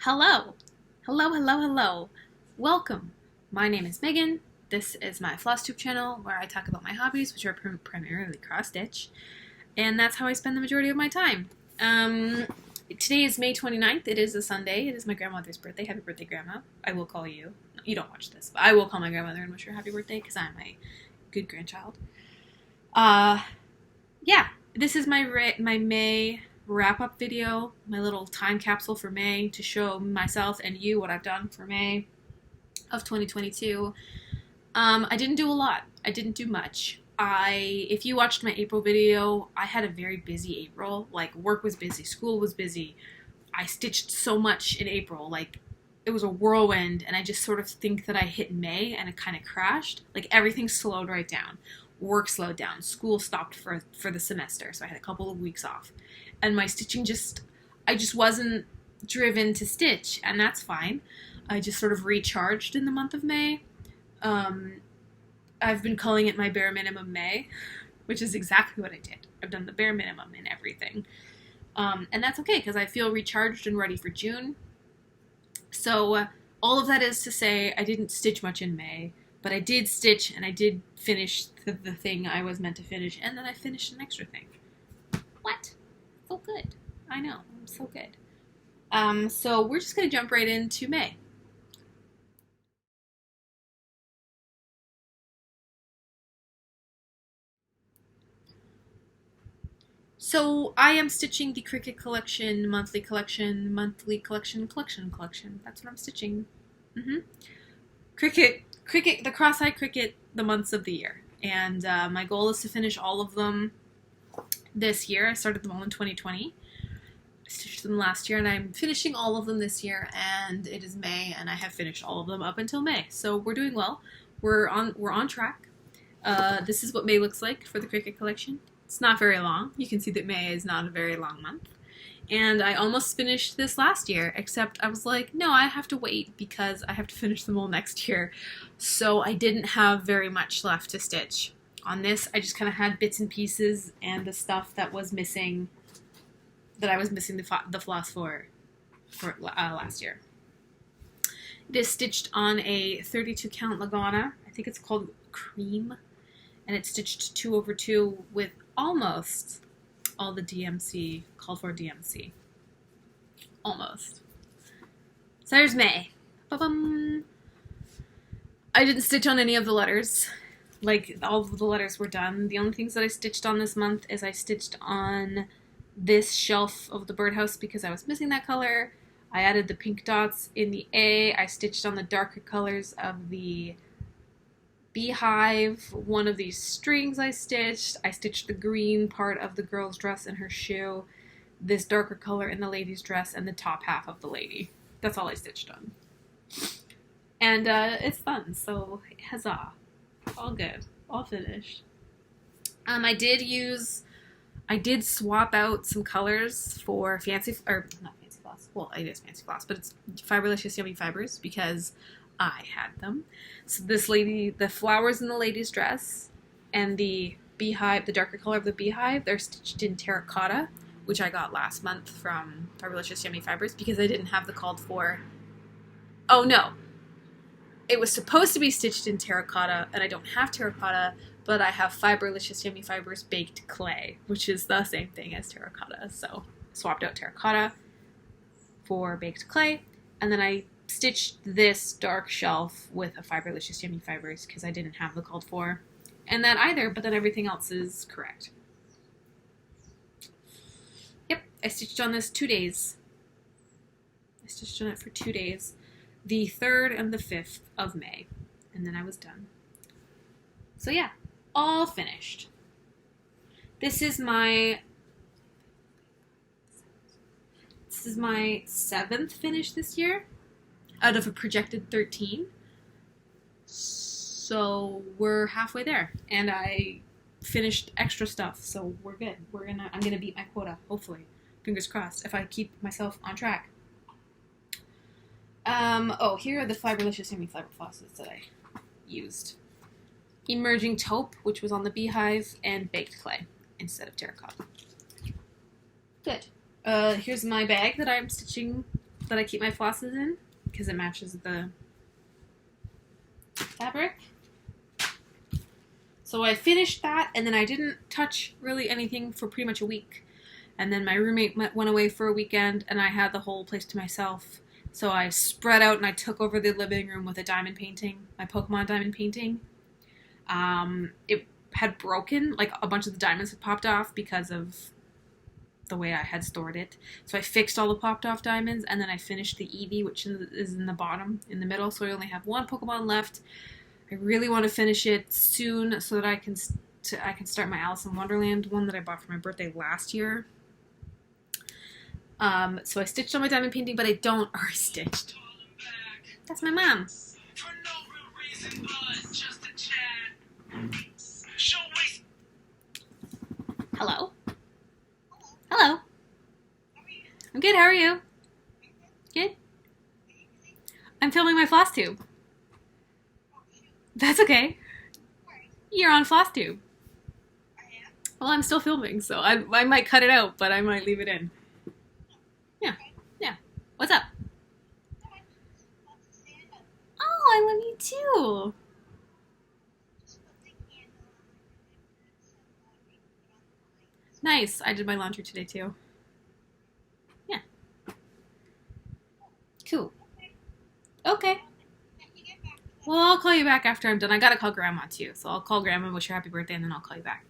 Hello! Hello, hello, hello. Welcome. My name is Megan. This is my Floss Tube channel where I talk about my hobbies, which are primarily cross-stitch. And that's how I spend the majority of my time. Today is May 29th. It is a Sunday. It is my grandmother's birthday. Happy birthday, Grandma. I will call you. You don't watch this, but I will call my grandmother and wish her happy birthday because I'm a good grandchild. Yeah. This is my May wrap-up video, my little time capsule for May to show myself and you what I've done for May of 2022. I didn't do a lot. I didn't do much. If you watched my April video, I had a very busy April. Like, work was busy, school was busy. I stitched so much in April. Like, it was a whirlwind, and I just sort of think that I hit May and it kind of crashed. Like, everything slowed right down. Work slowed down. School stopped for the semester, so I had a couple of weeks off. And my stitching I just wasn't driven to stitch, and that's fine. I just sort of recharged in the month of May. I've been calling it my bare minimum May, which is exactly what I did. I've done the bare minimum in everything. And that's okay, because I feel recharged and ready for June. So all of that is to say I didn't stitch much in May, but I did stitch, and I did finish the thing I was meant to finish, and then I finished an extra thing. What? So good. I know. I'm so good. So we're just going to jump right into May. So I am stitching the Qriket Collection, monthly collection. That's what I'm stitching. Qriket, the cross-eyed Qriket, the months of the year. And my goal is to finish all of them this year. I started them all in 2020. I stitched them last year, and I'm finishing all of them this year, and it is May, and I have finished all of them up until May. So we're doing well. We're on track. This is what May looks like for the Qriket Collection. It's not very long. You can see that May is not a very long month. And I almost finished this last year, except I was like, no, I have to wait because I have to finish them all next year. So I didn't have very much left to stitch. On this, I just kind of had bits and pieces and the stuff that was missing, that I was missing the floss for last year. It is stitched on a 32 count Lagana. I think it's called Cream. And it's stitched 2/2 with almost all the DMC, called for DMC. Almost. So there's May. Ba-bum. I didn't stitch on any of the letters. Like, all of the letters were done. The only things that I stitched on this month is I stitched on this shelf of the birdhouse because I was missing that color. I added the pink dots in the A. I stitched on the darker colors of the beehive. One of these strings I stitched the green part of the girl's dress and her shoe, this darker color in the lady's dress, and the top half of the lady. That's all I stitched on. And it's done, so huzzah. All good. All finished. I did swap out some colors for not Fancy Floss. Well, it is Fancy Floss, but it's Fiberlicious Yummy Fibers because I had them. So this lady, the flowers in the lady's dress and the beehive, the darker color of the beehive, they're stitched in terracotta, which I got last month from Fiberlicious Yummy Fibers because I didn't have the called for. Oh no. It was supposed to be stitched in terracotta, and I don't have terracotta, but I have Fiberlicious Yummy Fibers baked clay, which is the same thing as terracotta. So swapped out terracotta for baked clay, and then I stitched this dark shelf with a Fiberlicious Yummy Fibers because I didn't have the called for and that either, but then everything else is correct. Yep, I stitched on this 2 days. I stitched on it for 2 days, the 3rd and the 5th of May, and then I was done. So yeah, all finished. This is my 7th finish this year out of a projected 13. So we're halfway there, and I finished extra stuff, so we're good. I'm gonna beat my quota, hopefully. Fingers crossed, if I keep myself on track. Oh, here are the Fiberlicious Yummy Fiber Flosses that I used. Emerging Taupe, which was on the beehive, and baked clay instead of terracotta. Good. Here's my bag that I'm stitching that I keep my flosses in because it matches the fabric. So I finished that, and then I didn't touch really anything for pretty much a week. And then my roommate went away for a weekend, and I had the whole place to myself. So I spread out and I took over the living room with a diamond painting, my Pokemon diamond painting. It had broken, like a bunch of the diamonds had popped off because of the way I had stored it. So I fixed all the popped off diamonds, and then I finished the Eevee, which is in the bottom, in the middle. So I only have one Pokemon left. I really want to finish it soon so that I can start my Alice in Wonderland one that I bought for my birthday last year. So I stitched on my diamond painting, but I stitched. That's my mom. Hello. Hello. I'm good. How are you? Good. I'm filming my Floss Tube. That's okay. You're on Floss Tube. Well, I'm still filming, so I might cut it out, but I might leave it in. Yeah. Yeah. What's up? Oh, I love you too. Nice. I did my laundry today too. Yeah. Cool. Okay. Well, I'll call you back after I'm done. I gotta call Grandma too, so I'll call Grandma, wish her happy birthday, and then I'll call you back.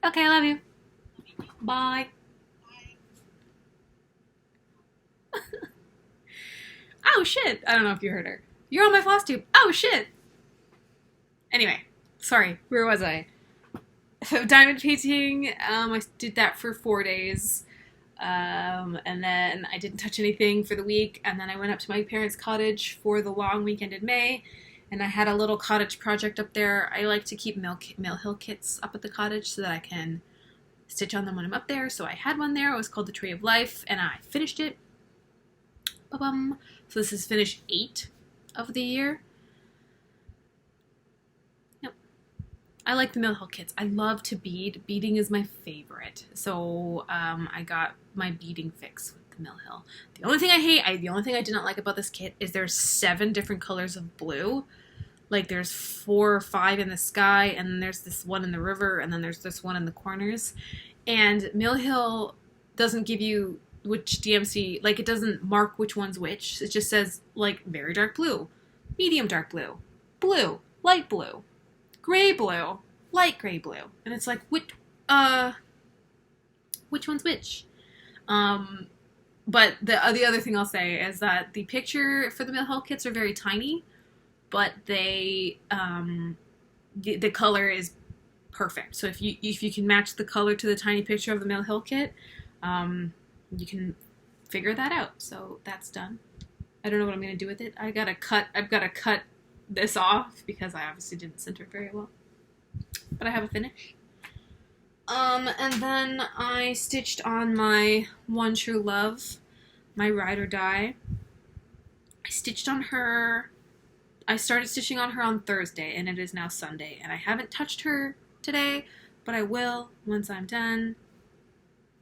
Okay, I love you. Bye. Oh shit! I don't know if you heard her. You're on my Floss Tube. Oh shit! Anyway, sorry. Where was I? So diamond painting. I did that for 4 days. And then I didn't touch anything for the week, and then I went up to my parents' cottage for the long weekend in May, and I had a little cottage project up there. I like to keep Mill Hill kits up at the cottage so that I can stitch on them when I'm up there. So I had one there. It was called the Tree of Life, and I finished it. Ba-bum. So this is finish 8 of the year. Yep. I like the Mill Hill kits. I love to bead. Beading is my favorite. So I got my beading fix with the Mill Hill. The only thing the only thing I did not like about this kit is there's 7 different colors of blue. Like there's 4 or 5 in the sky, and then there's this one in the river, and then there's this one in the corners. And Mill Hill doesn't give you which DMC, like it doesn't mark which one's which. It just says like very dark blue, medium dark blue, blue, light blue, gray blue, light gray blue. And it's like, which one's which? But the other thing I'll say is that the picture for the Mill Hill kits are very tiny, but they, the color is perfect. So if you can match the color to the tiny picture of the Mill Hill kit, you can figure that out. So that's done. I don't know what I'm going to do with it. I've got to cut this off because I obviously didn't center it very well. But I have a finish. And then I stitched on my One True Love, my Ride or Die. I stitched on her. I started stitching on her on Thursday, and it is now Sunday. And I haven't touched her today, but I will once I'm done.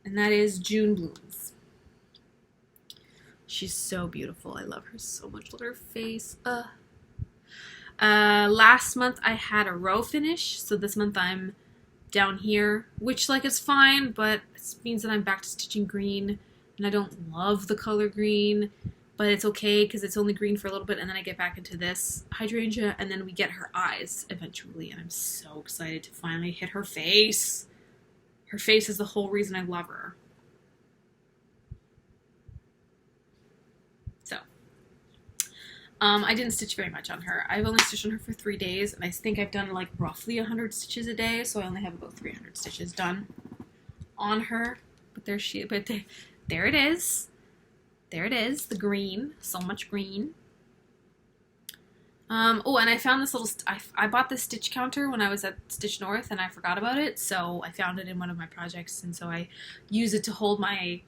And that is June Blooms. She's so beautiful. I love her so much. Look at her face. Last month I had a row finish, so this month I'm down here, which like is fine, but it means that I'm back to stitching green, and I don't love the color green, but it's okay because it's only green for a little bit, and then I get back into this hydrangea, and then we get her eyes eventually, and I'm so excited to finally hit her face. Her face is the whole reason I love her. So, I didn't stitch very much on her. I've only stitched on her for 3 days, and I think I've done like roughly 100 stitches a day, so I only have about 300 stitches done on her. But there it is. There it is, the green. So much green. Oh, and I found this little, I bought this stitch counter when I was at Stitch North, and I forgot about it, so I found it in one of my projects, and so I use it to hold my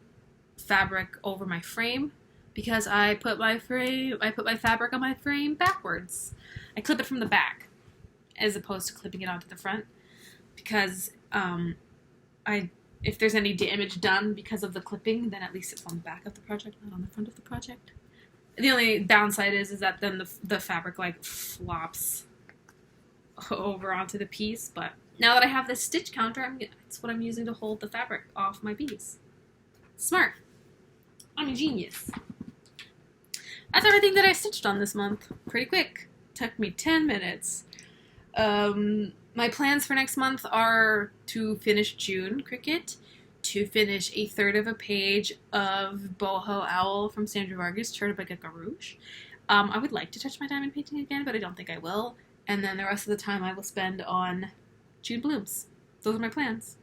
fabric over my frame, because I put my fabric on my frame backwards. I clip it from the back, as opposed to clipping it onto the front, because, if there's any damage done because of the clipping, then at least it's on the back of the project, not on the front of the project. The only downside is that then the fabric like flops over onto the piece. But now that I have this stitch counter, it's what I'm using to hold the fabric off my piece. Smart. I'm a genius. That's everything that I stitched on this month. Pretty quick. Took me 10 minutes. My plans for next month are to finish June Qriket, to finish a third of a page of Boho Owl from Sandra Vargas, charted by Gecko Rouge. I would like to touch my diamond painting again, but I don't think I will. And then the rest of the time I will spend on June blooms. Those are my plans.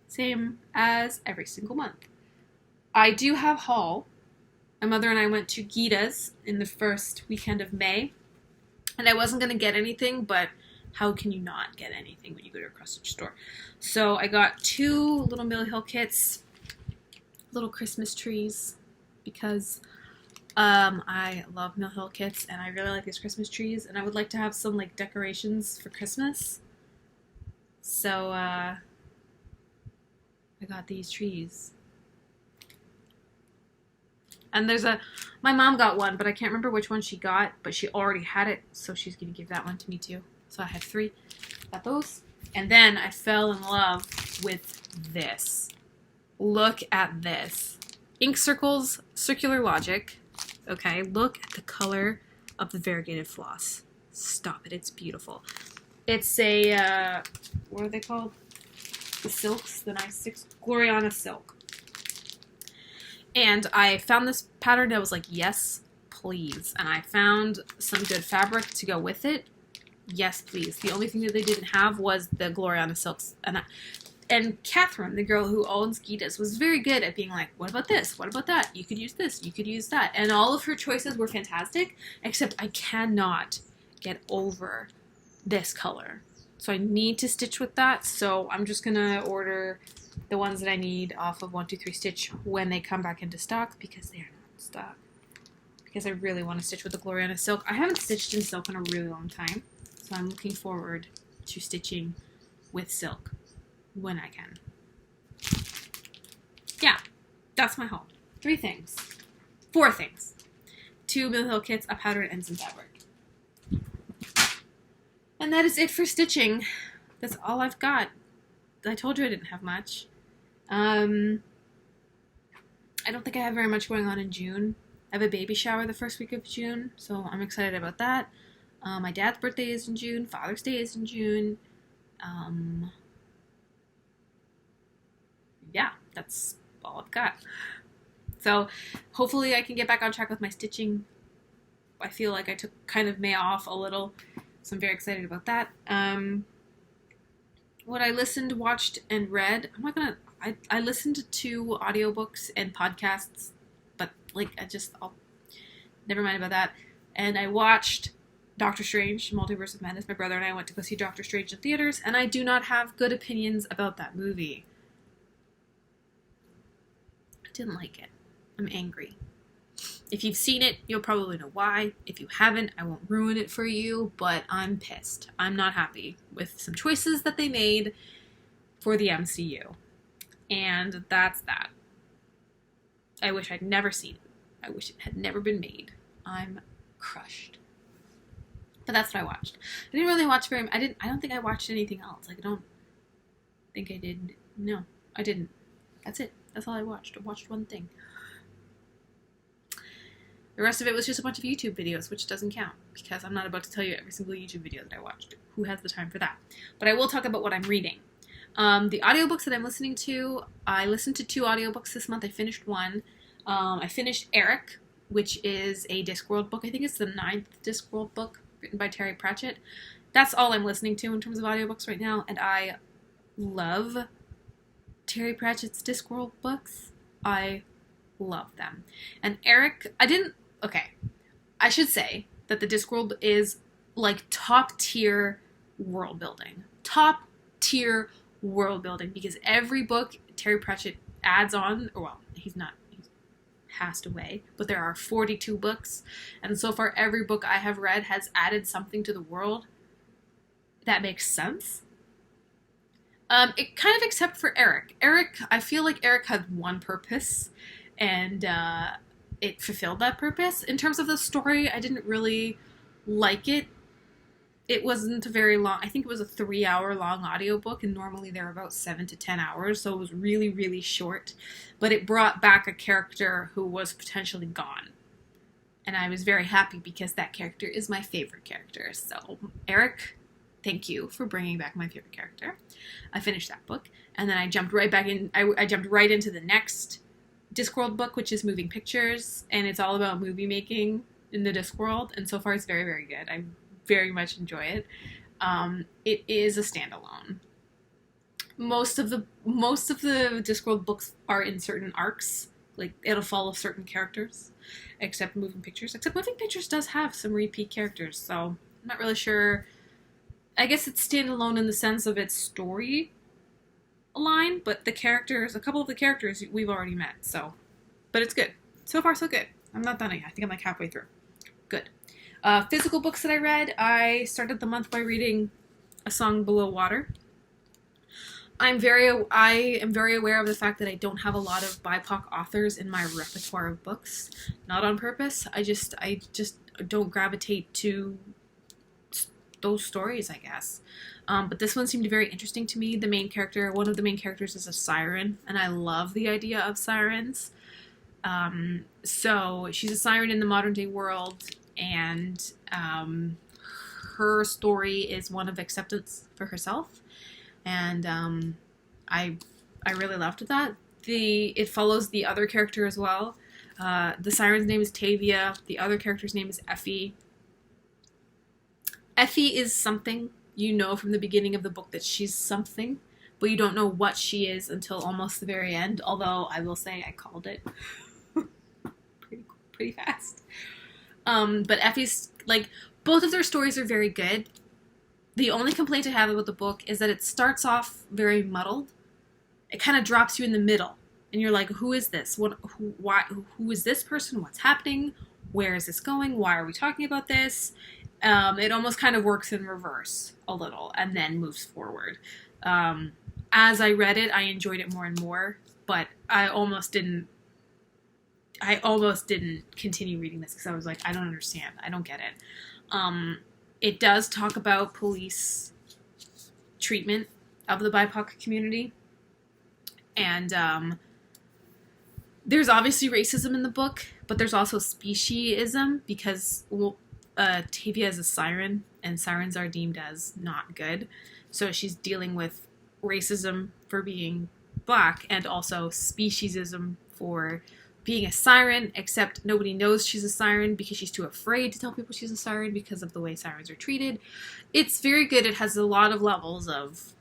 Same as every single month. I do have haul. My mother and I went to Gita's in the first weekend of May. And I wasn't going to get anything, but how can you not get anything when you go to a cross-stitch store? So I got 2 little Mill Hill kits, little Christmas trees, because I love Mill Hill kits, and I really like these Christmas trees, and I would like to have some like decorations for Christmas. So I got these trees. And there's my mom got one, but I can't remember which one she got, but she already had it, so she's going to give that one to me too. So I had 3. Got those. And then I fell in love with this. Look at this. Ink Circles, Circular Logic. Okay, look at the color of the variegated floss. Stop it, it's beautiful. It's a, what are they called? The silks, the nice 6 Gloriana silk. And I found this pattern and I was like, yes, please. And I found some good fabric to go with it. Yes, please. The only thing that they didn't have was the Gloriana silks. And Catherine, the girl who owns Gita's, was very good at being like, what about this? What about that? You could use this. You could use that. And all of her choices were fantastic, except I cannot get over this color. So I need to stitch with that. So I'm just going to order the ones that I need off of 123 Stitch when they come back into stock, because they are not in stock. Because I really want to stitch with the Gloriana silk. I haven't stitched in silk in a really long time, so I'm looking forward to stitching with silk when I can. Yeah, that's my haul. 3 things. 4 things. 2 Mill Hill kits, a powder, and some fabric. And that is it for stitching. That's all I've got. I told you I didn't have much. I don't think I have very much going on in June. I have a baby shower the first week of June, so I'm excited about that. My dad's birthday is in June. Father's Day is in June. Yeah, that's all I've got. So hopefully I can get back on track with my stitching. I feel like I took kind of May off a little, so I'm very excited about that. What I listened, watched, and read, I listened to audiobooks and podcasts, but like I'll never mind about that. And I watched Doctor Strange, Multiverse of Madness. My brother and I went to go see Doctor Strange in theaters, and I do not have good opinions about that movie. I didn't like it. I'm angry. If you've seen it, you'll probably know why. If you haven't, I won't ruin it for you, but I'm pissed. I'm not happy with some choices that they made for the MCU. And that's that. I wish I'd never seen it. I wish it had never been made. I'm crushed. But that's what I watched. I didn't really watch I don't think I watched anything else. I don't think I did. No, I didn't. That's it. That's all I watched. I watched one thing. The rest of it was just a bunch of YouTube videos, which doesn't count, because I'm not about to tell you every single YouTube video that I watched. Who has the time for that? But I will talk about what I'm reading. The audiobooks that I'm listening to, I listened to 2 audiobooks this month. I finished one. I finished Eric, which is a Discworld book. I think it's the 9th Discworld book written by Terry Pratchett. That's all I'm listening to in terms of audiobooks right now, and I love Terry Pratchett's Discworld books. I love them. And Eric, I should say that the Discworld is like top tier world building. Top tier world building, because every book Terry Pratchett adds on, he's passed away, but there are 42 books, and so far every book I have read has added something to the world that makes sense. It kind of, except for Eric. Eric, I feel like Eric had one purpose, and it fulfilled that purpose. In terms of the story, I didn't really like it. It wasn't very long. I think it was a 3 hour long audiobook, and normally they're about 7 to 10 hours, so it was really, really short. But it brought back a character who was potentially gone. And I was very happy because that character is my favorite character. So, Eric, thank you for bringing back my favorite character. I finished that book, and then I jumped right back in. I jumped right into the next Discworld book, which is Moving Pictures, and it's all about movie making in the Discworld. And so far, it's very, very good. I very much enjoy it. It is a standalone. Most of the Discworld books are in certain arcs. Like, it'll follow certain characters, except Moving Pictures. Except Moving Pictures does have some repeat characters, so I'm not really sure. I guess it's standalone in the sense of its story line, but the characters, a couple of the characters we've already met, so. But it's good. So far, so good. I'm not done yet. I think I'm like halfway through. Good. Physical books that I read, I started the month by reading A Song Below Water. I am very aware of the fact that I don't have a lot of BIPOC authors in my repertoire of books. Not on purpose. I just don't gravitate to those stories, I guess. But this one seemed very interesting to me. One of the main characters is a siren, and I love the idea of sirens. So she's a siren in the modern day world, and her story is one of acceptance for herself. And I really loved that. It follows the other character as well. The siren's name is Tavia. The other character's name is Effie. Effie is something. You know from the beginning of the book that she's something, but you don't know what she is until almost the very end. Although I will say I called it pretty fast. But Effie's, like, both of their stories are very good. The only complaint I have about the book is that it starts off very muddled. It kind of drops you in the middle, and you're like, who is this? Who is this person? What's happening? Where is this going? Why are we talking about this? It almost kind of works in reverse a little, and then moves forward. As I read it, I enjoyed it more and more, but I almost didn't continue reading this because I was like, I don't understand. I don't get it. It does talk about police treatment of the BIPOC community. And there's obviously racism in the book, but there's also speciesism because Tavia is a siren, and sirens are deemed as not good. So she's dealing with racism for being black and also speciesism for being a siren, except nobody knows she's a siren because she's too afraid to tell people she's a siren because of the way sirens are treated. It's very good. It has a lot of levels of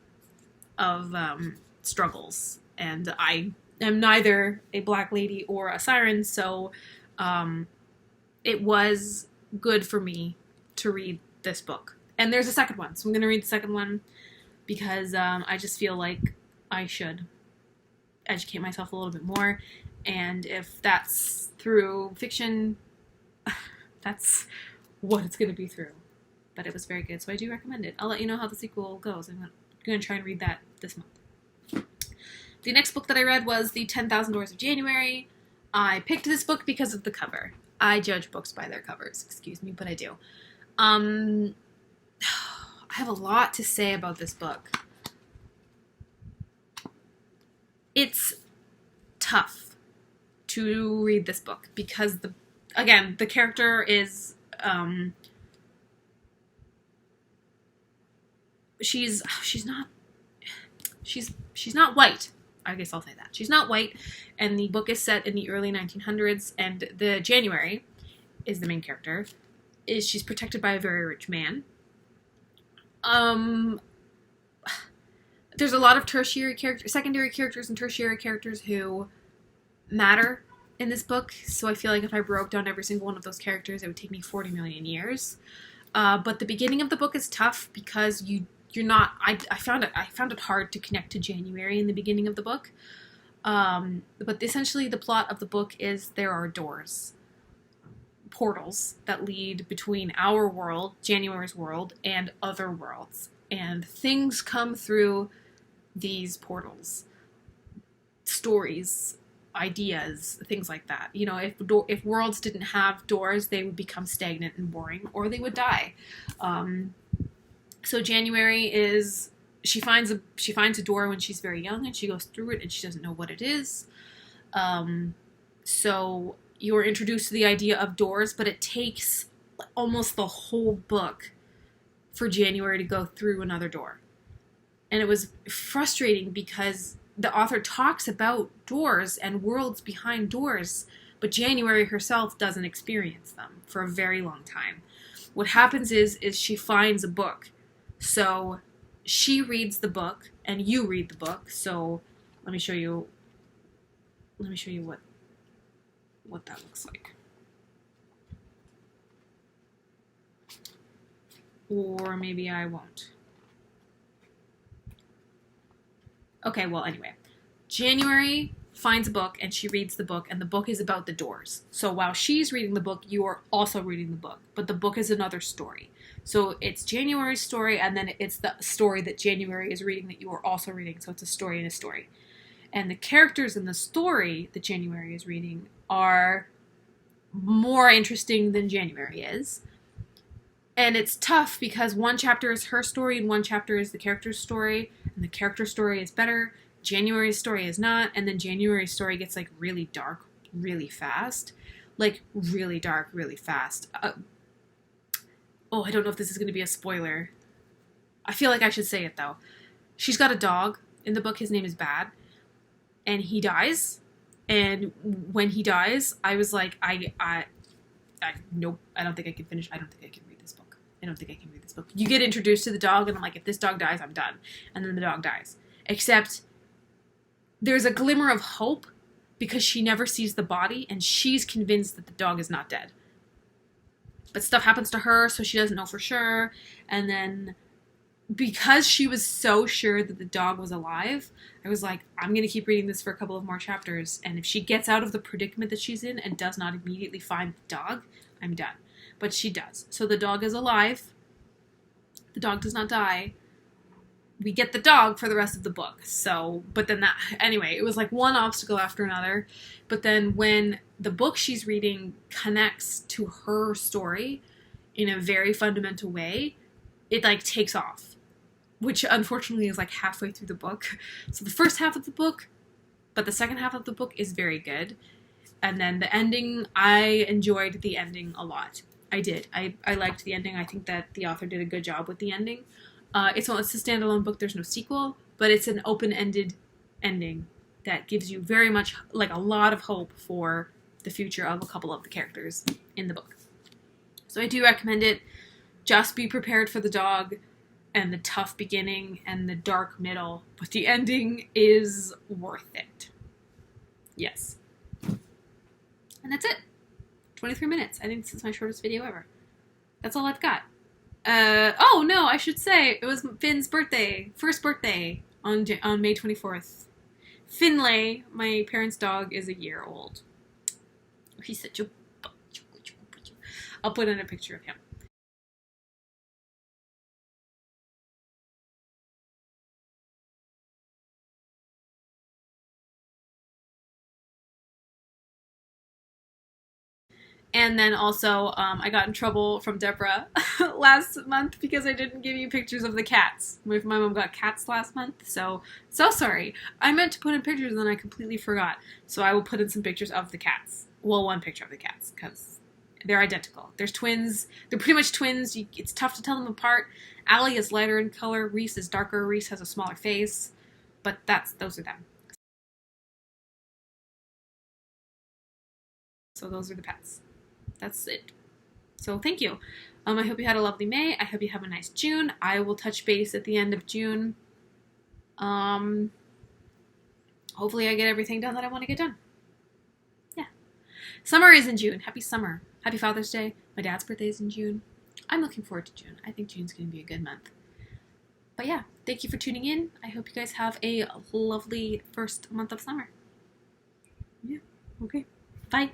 struggles, and I am neither a black lady or a siren, so it was good for me to read this book. And there's a second one, so I'm going to read the second one because I just feel like I should educate myself a little bit more. And if that's through fiction, that's what it's going to be through. But it was very good, so I do recommend it. I'll let you know how the sequel goes. I'm going to try and read that this month. The next book that I read was The 10,000 Doors of January. I picked this book because of the cover. I judge books by their covers, excuse me, but I do. I have a lot to say about this book. It's tough to read this book because the character is she's not white. I guess I'll say that. She's not white, and the book is set in the early 1900s, and the January is the main character. She's protected by a very rich man. There's a lot of secondary characters and tertiary characters who matter in this book, so I feel like if I broke down every single one of those characters, it would take me 40 million years. But the beginning of the book is tough because you're not. I found it hard to connect to January in the beginning of the book. But essentially, the plot of the book is there are doors, portals that lead between our world, January's world, and other worlds, and things come through these portals, stories, ideas, things like that. You know, if worlds didn't have doors, they would become stagnant and boring, or they would die. So January is, she finds a door when she's very young, and she goes through it, and she doesn't know what it is. So you're introduced to the idea of doors, but it takes almost the whole book for January to go through another door. And it was frustrating because the author talks about doors and worlds behind doors, but January herself doesn't experience them for a very long time. What happens is she finds a book. So she reads the book and you read the book. So let me show you what that looks like. Or maybe I won't. Okay, well, anyway. January finds a book and she reads the book, and the book is about the doors. So while she's reading the book, you are also reading the book, but the book is another story. So it's January's story, and then it's the story that January is reading that you are also reading. So it's a story and a story. And the characters in the story that January is reading are more interesting than January is. And it's tough because one chapter is her story and one chapter is the character's story, and the character's story is better. January's story is not, and then January's story gets like really dark really fast. Like really dark really fast. I don't know if this is going to be a spoiler. I feel like I should say it though. She's got a dog. In the book, his name is Bad. And he dies. And when he dies, I was like, nope, I don't think I can finish. I don't think I can read this book. You get introduced to the dog, and I'm like, if this dog dies, I'm done. And then the dog dies. Except there's a glimmer of hope because she never sees the body, and she's convinced that the dog is not dead. But stuff happens to her, so she doesn't know for sure. And then because she was so sure that the dog was alive, I was like, I'm going to keep reading this for a couple of more chapters. And if she gets out of the predicament that she's in and does not immediately find the dog, I'm done. But she does. So the dog is alive. The dog does not die. We get the dog for the rest of the book. So, but then anyway, it was like one obstacle after another. But then when the book she's reading connects to her story in a very fundamental way, it like takes off, which unfortunately is like halfway through the book. So the first half of the book, but the second half of the book is very good. And then the ending, I enjoyed the ending a lot. I did. I liked the ending. I think that the author did a good job with the ending. It's a standalone book. There's no sequel, but it's an open-ended ending that gives you very much, like a lot of hope for the future of a couple of the characters in the book. So I do recommend it. Just be prepared for the dog and the tough beginning and the dark middle, but the ending is worth it. Yes. And that's it. 23 minutes. I think this is my shortest video ever. That's all I've got. Oh no, I should say it was Finn's birthday. First birthday on May 24th. Finlay, my parents' dog, is a year old. He's such a... I'll put in a picture of him. And then also, I got in trouble from Deborah last month because I didn't give you pictures of the cats. My mom got cats last month, so sorry. I meant to put in pictures and then I completely forgot. So I will put in some pictures of the cats. Well, one picture of the cats, because they're identical. There's twins. They're pretty much twins. It's tough to tell them apart. Allie is lighter in color. Reese is darker. Reese has a smaller face. But those are them. So those are the pets. That's it. So thank you. I hope you had a lovely May. I hope you have a nice June. I will touch base at the end of June. Hopefully I get everything done that I want to get done. Yeah. Summer is in June. Happy summer. Happy Father's Day. My dad's birthday is in June. I'm looking forward to June. I think June's going to be a good month. But yeah, thank you for tuning in. I hope you guys have a lovely first month of summer. Yeah. Okay. Bye.